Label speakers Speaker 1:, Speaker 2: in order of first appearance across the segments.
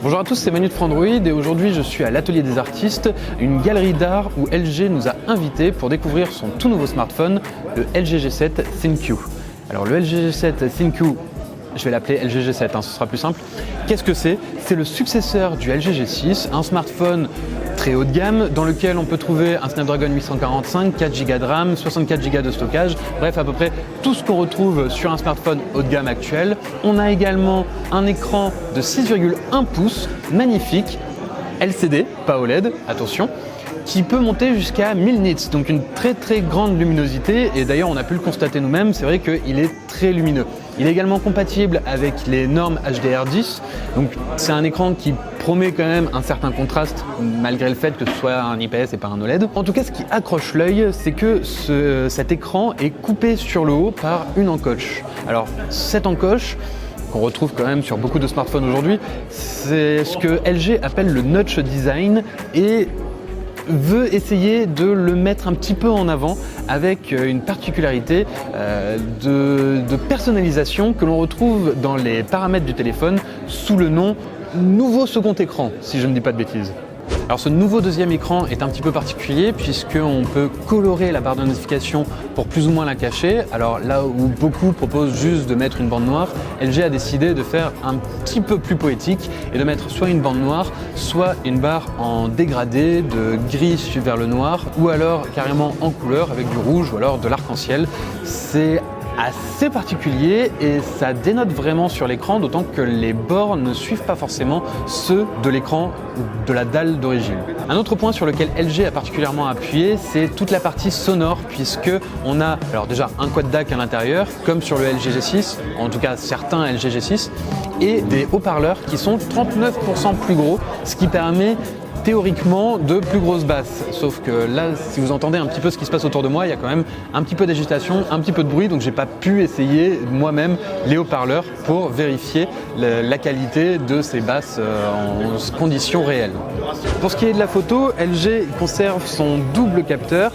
Speaker 1: Bonjour à tous, c'est Manu de Frandroid et aujourd'hui je suis à l'Atelier des Artistes, une galerie d'art où LG nous a invités pour découvrir son tout nouveau smartphone, le LG G7 ThinQ. Alors le LG G7 ThinQ, je vais l'appeler LG G7, ce sera plus simple. Qu'est-ce que c'est? C'est le successeur du LG G6, un smartphone très haut de gamme dans lequel on peut trouver un Snapdragon 845, 4 Go de RAM, 64 Go de stockage, bref à peu près tout ce qu'on retrouve sur un smartphone haut de gamme actuel. On a également un écran de 6,1 pouces, magnifique, LCD, pas OLED, attention, qui peut monter jusqu'à 1000 nits, donc une très grande luminosité, et d'ailleurs on a pu le constater nous-mêmes, c'est vrai qu'il est très lumineux. Il est également compatible avec les normes HDR10, donc c'est un écran qui promet quand même un certain contraste malgré le fait que ce soit un IPS et pas un OLED. En tout cas, ce qui accroche l'œil, c'est que cet écran est coupé sur le haut par une encoche. Alors cette encoche, qu'on retrouve quand même sur beaucoup de smartphones aujourd'hui, c'est ce que LG appelle le notch design et veut essayer de le mettre un petit peu en avant avec une particularité de personnalisation que l'on retrouve dans les paramètres du téléphone sous le nom nouveau second écran, si je ne dis pas de bêtises. Alors ce nouveau deuxième écran est un petit peu particulier puisqu'on peut colorer la barre de notification pour plus ou moins la cacher. Alors là où beaucoup proposent juste de mettre une bande noire, LG a décidé de faire un petit peu plus poétique et de mettre soit une bande noire, soit une barre en dégradé de gris vers le noir ou alors carrément en couleur avec du rouge ou alors de l'arc-en-ciel. C'est assez particulier et ça dénote vraiment sur l'écran, d'autant que les bords ne suivent pas forcément ceux de l'écran de la dalle d'origine. Un autre point sur lequel LG a particulièrement appuyé, c'est toute la partie sonore, puisque on a alors déjà un quad DAC à l'intérieur, comme sur le LG G6, en tout cas certains LG G6, et des haut-parleurs qui sont 39% plus gros, ce qui permet théoriquement de plus grosses basses, sauf que là si vous entendez un petit peu ce qui se passe autour de moi, il y a quand même un petit peu d'agitation, un petit peu de bruit, donc j'ai pas pu essayer moi-même les haut-parleurs pour vérifier la qualité de ces basses en conditions réelles. Pour ce qui est de la photo, LG conserve son double capteur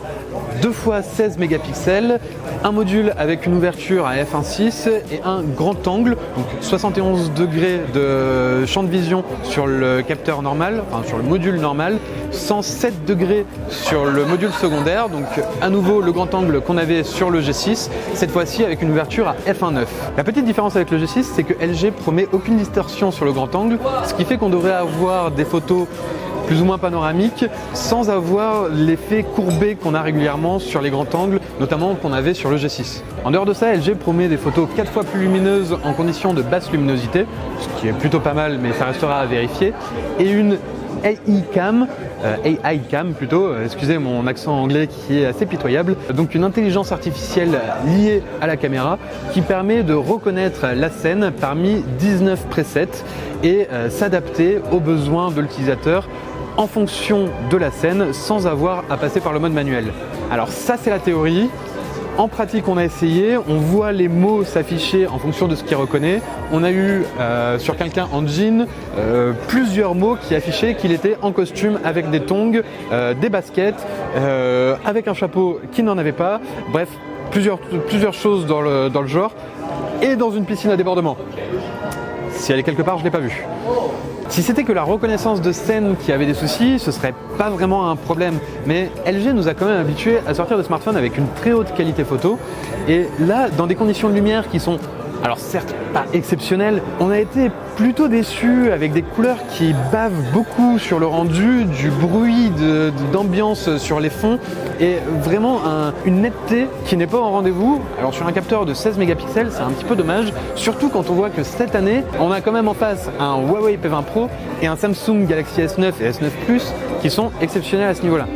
Speaker 1: 2 x 16 mégapixels, un module avec une ouverture à f1.6 et un grand angle, donc 71 degrés de champ de vision sur le capteur normal, enfin sur le module normal, 107 degrés sur le module secondaire, donc à nouveau le grand angle qu'on avait sur le G6, cette fois-ci avec une ouverture à f1.9. La petite différence avec le G6, c'est que LG promet aucune distorsion sur le grand angle, ce qui fait qu'on devrait avoir des photos plus ou moins panoramique, sans avoir l'effet courbé qu'on a régulièrement sur les grands angles, notamment qu'on avait sur le G6. En dehors de ça, LG promet des photos 4 fois plus lumineuses en conditions de basse luminosité, ce qui est plutôt pas mal, mais ça restera à vérifier, et une AI cam plutôt, excusez mon accent anglais qui est assez pitoyable, donc une intelligence artificielle liée à la caméra qui permet de reconnaître la scène parmi 19 presets et s'adapter aux besoins de l'utilisateur en fonction de la scène sans avoir à passer par le mode manuel. Alors ça c'est la théorie. En pratique, on a essayé, on voit les mots s'afficher en fonction de ce qu'il reconnaît. On a eu sur quelqu'un en jean plusieurs mots qui affichaient qu'il était en costume avec des tongs, des baskets, avec un chapeau qui n'en avait pas. Bref, plusieurs choses dans le genre et dans une piscine à débordement. Si elle est quelque part, je ne l'ai pas vue. Si c'était que la reconnaissance de scène qui avait des soucis, ce serait pas vraiment un problème. Mais LG nous a quand même habitués à sortir de smartphones avec une très haute qualité photo. Et là, dans des conditions de lumière qui sont, alors certes pas exceptionnelles, on a été plutôt déçus avec des couleurs qui bavent beaucoup sur le rendu, du bruit d'ambiance sur les fonds et vraiment une netteté qui n'est pas au rendez-vous. Alors sur un capteur de 16 mégapixels, c'est un petit peu dommage, surtout quand on voit que cette année, on a quand même en face un Huawei P20 Pro et un Samsung Galaxy S9 et S9 Plus qui sont exceptionnels à ce niveau-là.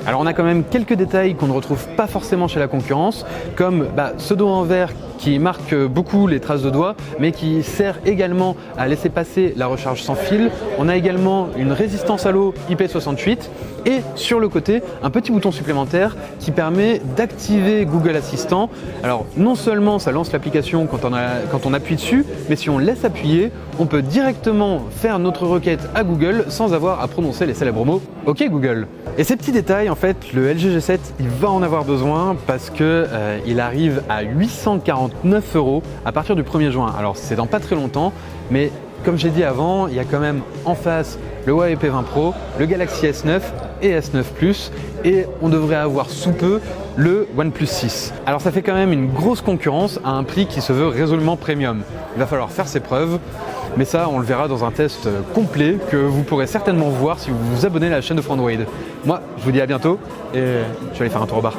Speaker 1: Alors on a quand même quelques détails qu'on ne retrouve pas forcément chez la concurrence, comme ce dos en verre qui marque beaucoup les traces de doigts, mais qui sert également à laisser passer la recharge sans fil. On a également une résistance à l'eau IP68 et sur le côté, un petit bouton supplémentaire qui permet d'activer Google Assistant. Alors non seulement ça lance l'application quand on appuie dessus, mais si on laisse appuyer, on peut directement faire notre requête à Google sans avoir à prononcer les célèbres mots « OK Google ». Et ces petits détails, en fait, le LG G7, il va en avoir besoin parce que il arrive à 849 € à partir du 1er juin. Alors c'est dans pas très longtemps, mais Comme j'ai dit avant, il y a quand même en face le Huawei P20 Pro, le Galaxy S9 et S9 Plus, et on devrait avoir sous peu le OnePlus 6. Alors ça fait quand même une grosse concurrence à un prix qui se veut résolument premium. Il va falloir faire ses preuves, mais ça on le verra dans un test complet que vous pourrez certainement voir si vous vous abonnez à la chaîne de Frandroid. Moi je vous dis à bientôt et je vais aller faire un tour au bar.